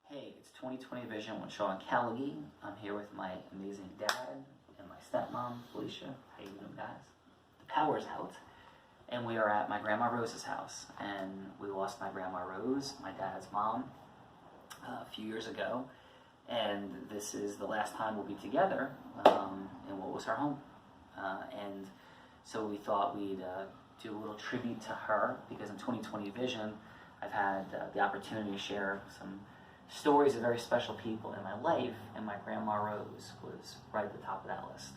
Hey, it's 2020 Vision with Sean Callagy. I'm here with my amazing dad and my stepmom, Felicia. How you doing, guys? The power's out, and we are at my Grandma Rose's house. And we lost my Grandma Rose, my dad's mom, a few years ago. And this is the last time we'll be together in what was her home. And so we thought we'd do a little tribute to her, because in 2020 Vision, I've had the opportunity to share some stories of very special people in my life, and my Grandma Rose was right at the top of that list.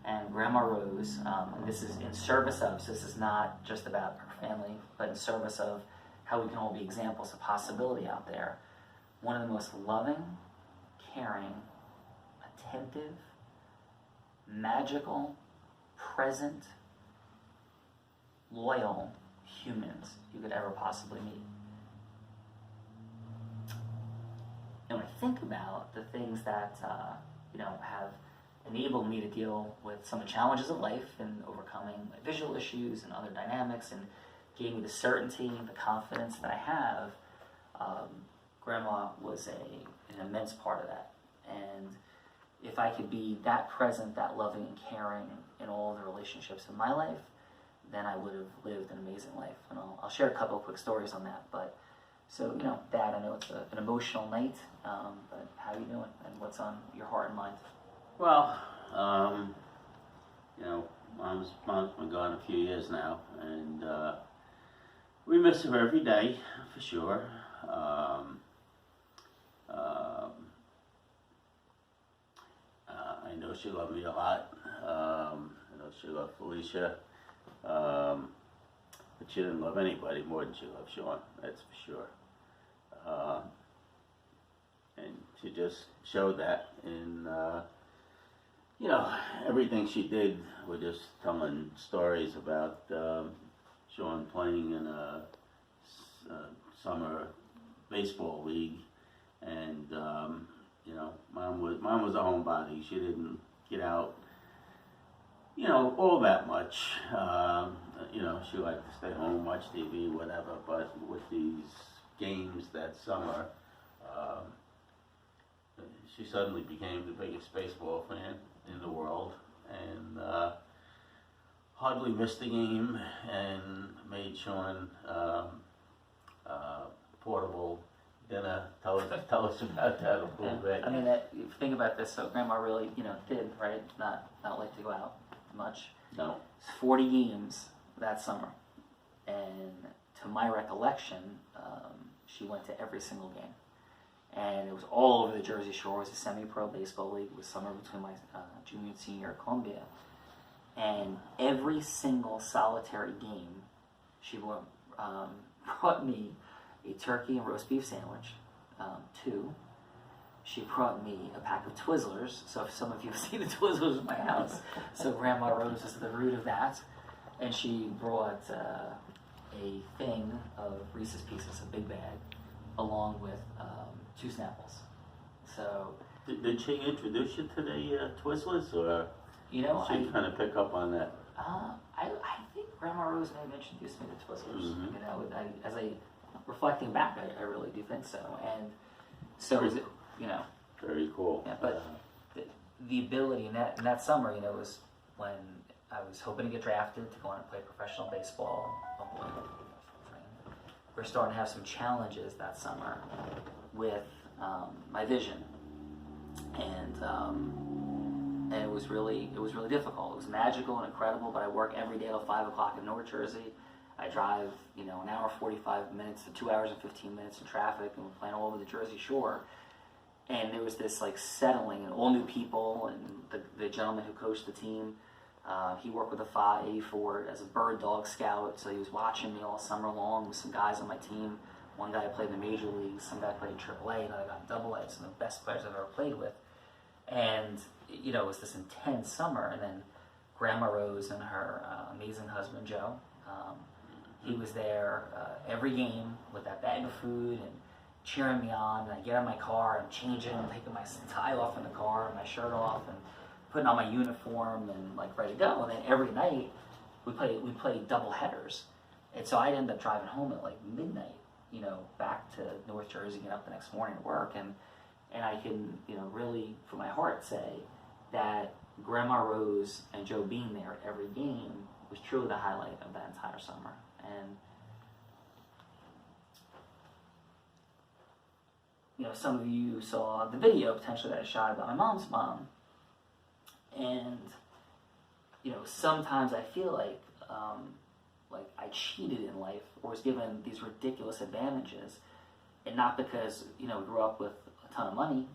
And Grandma Rose, and this is in service of, so this is not just about her family, but in service of how we can all be examples of possibility out there. One of the most loving, caring, attentive, magical, present, loyal humans you could ever possibly meet. And when I think about the things that have enabled me to deal with some of the challenges of life and overcoming my visual issues and other dynamics, and gave me the certainty and the confidence that I have, Grandma was an immense part of that. And if I could be that present, that loving and caring in all the relationships in my life, then I would have lived an amazing life. And I'll share a couple of quick stories on that. But so, Dad, I know it's an emotional night, but how are you doing, and what's on your heart and mind? Well, Mom's been gone a few years now, and we miss her every day, for sure. I know she loved me a lot. I know she loved Felicia, but she didn't love anybody more than she loved Sean, that's for sure. And she just showed that in, everything she did. We're just telling stories about Sean playing in a summer baseball league, and Mom was a homebody. She didn't get out, all that much. She liked to stay home, watch TV, whatever. But with these games that summer, she suddenly became the biggest baseball fan in the world, and hardly missed a game, and made Sean portable dinner. Tell us about that a little bit. I mean, if you think about this, so Grandma really, did, right, not like to go out much. No. It's 40 games that summer, and to my recollection, she went to every single game. And it was all over the Jersey Shore. It was a semi-pro baseball league. It was summer between my junior and senior at Columbia. And every single solitary game, she brought me a turkey and roast beef sandwich. 2, she brought me a pack of Twizzlers. So if some of you have seen the Twizzlers in my house, so Grandma Rose is the root of that. And she brought a thing of Reese's Pieces, a big bag, along with 2 Snapples. So Did she introduce you to the Twizzlers, or she kind of pick up on that? I think Grandma Rose may have introduced me to Twizzlers. Mm-hmm. Reflecting back, I really do think so. And so is it, Very cool. Yeah, but the ability in that summer, was when I was hoping to get drafted to go on and play professional baseball. We're starting to have some challenges that summer with my vision, and it was really difficult. It was magical and incredible, but I work every day till 5 o'clock in North Jersey. I drive, an hour 45 minutes to 2 hours and 15 minutes in traffic, and we're playing all over the Jersey Shore. And there was this settling, and all new people, and the gentleman who coached the team, he worked with the 584 as a bird dog scout, so he was watching me all summer long with some guys on my team. One guy played in the major leagues, some guy played in AAA, another guy in AA, some of the best players I've ever played with. And, it was this intense summer, and then Grandma Rose and her amazing husband, Joe, he was there every game with that bag of food and cheering me on. And I get out of my car and changing and taking my tie off in the car, my shirt off, and putting on my uniform and ready to go. And then every night we play double headers, and so I'd end up driving home at midnight back to North Jersey, get up the next morning to work, and I can, really from my heart say that Grandma Rose and Joe being there at every game was truly the highlight of that entire summer. And some of you saw the video potentially that I shot about my mom's mom, and sometimes I feel like I cheated in life or was given these ridiculous advantages, and not because we grew up with a ton of money,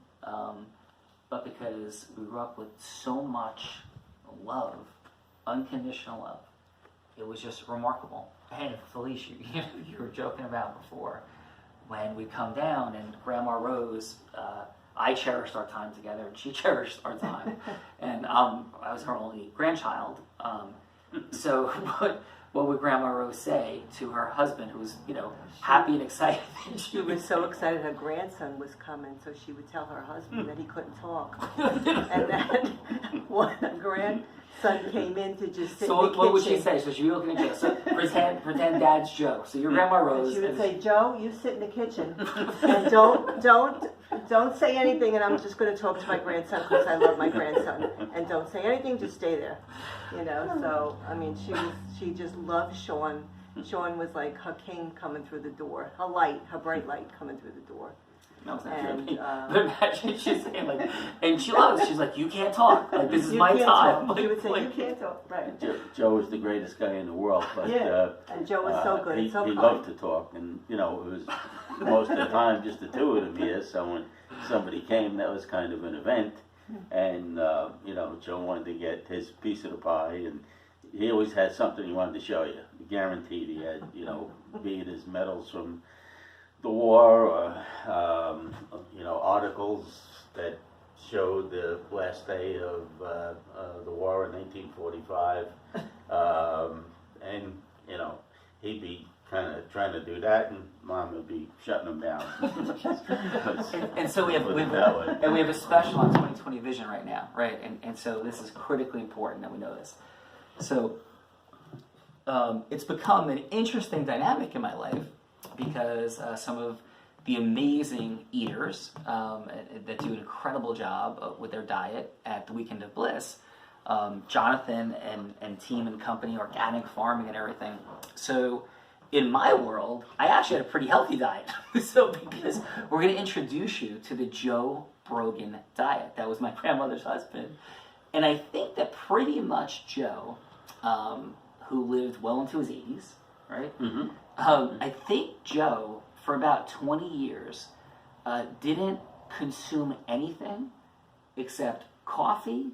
but because we grew up with so much love, unconditional love. It was just remarkable. And Felicia, you were joking about before, when we come down and Grandma Rose, I cherished our time together and she cherished our time. And I was her only grandchild. So what would Grandma Rose say to her husband, who was, happy and excited? She was so excited her grandson was coming, so she would tell her husband that he couldn't talk. And then when the grandson came in to just sit in the kitchen. So what would she say? So she'd be looking at Joe. So pretend Dad's Joe. So your Grandma Rose. She would say, Joe, you sit in the kitchen and don't say anything, and I'm just going to talk to my grandson because I love my grandson. And don't say anything, just stay there. So I mean, she just loved Sean. Sean was like her king coming through the door, her bright light coming through the door. No, it's not true. But imagine she's saying and she loves. She's like, you can't talk. Like, this is my time. She would say, you can't talk. Right. Joe was the greatest guy in the world, but and Joe was so good. He kind. loved to talk, and it was most of the time just the two of them here. So when somebody came, that was kind of an event, and Joe wanted to get his piece of the pie, and he always had something he wanted to show you. Guaranteed he had, be it his medals from the war, or articles that showed the last day of the war in 1945, and he'd be kind of trying to do that, and Mom would be shutting him down. and so we have a special on 2020 Vision right now, right? And so this is critically important that we know this. So it's become an interesting dynamic in my life because some of the amazing eaters that do an incredible job with their diet at the Weekend of Bliss, Jonathan and team and company, organic farming and everything. So in my world, I actually had a pretty healthy diet. So because we're going to introduce you to the Joe Brogan diet. That was my grandmother's husband. And I think that pretty much Joe, who lived well into his 80s, right? Mm-hmm. I think Joe, for about 20 years, didn't consume anything except coffee,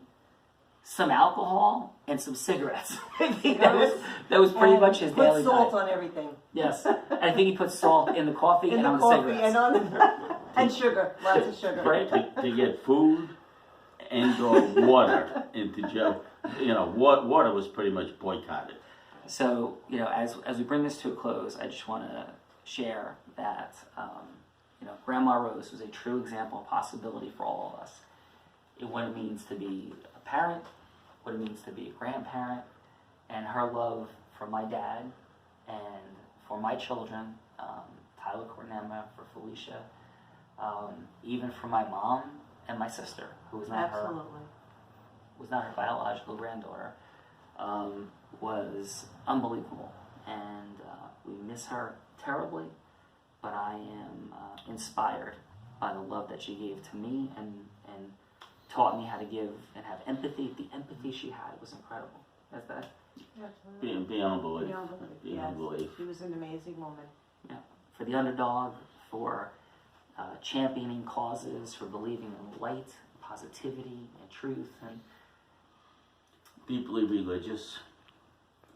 some alcohol, and some cigarettes. I think that was pretty much his daily diet. Put salt on everything. Yes, I think he put salt in the coffee and on the cigarettes. And sugar, lots of sugar. Right. To get food and or water into Joe, water was pretty much boycotted. So, as we bring this to a close, I just want to share that, Grandma Rose was a true example of possibility for all of us. What it means to be a parent, what it means to be a grandparent, and her love for my dad and for my children, Tyler, Cornema, for Felicia, even for my mom and my sister, who was not her biological granddaughter, was unbelievable. And we miss her terribly, but I am inspired by the love that she gave to me and taught me how to give and have empathy. The empathy she had was incredible. That's that. Beyond belief. Beyond belief. She was an amazing woman. Yeah, for the underdog, for championing causes, for believing in light, positivity, and truth, and deeply religious.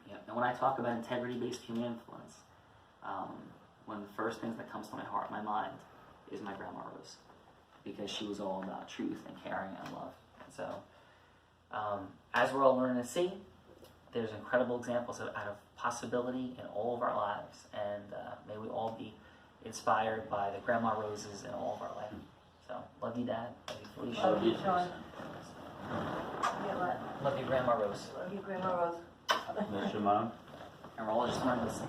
Yeah, and when I talk about integrity-based human influence, one of the first things that comes to my heart, my mind, is my Grandma Rose, because she was all about truth and caring and love. And so, as we're all learning to see, there's incredible examples out of possibility in all of our lives, and may we all be inspired by the Grandma Roses in all of our life. So, love you, Dad. Love you, Felicia. Love you, Sean. Love you, Grandma Rose. Love you, Grandma Rose. Miss your mom. And we're all just learning to sing.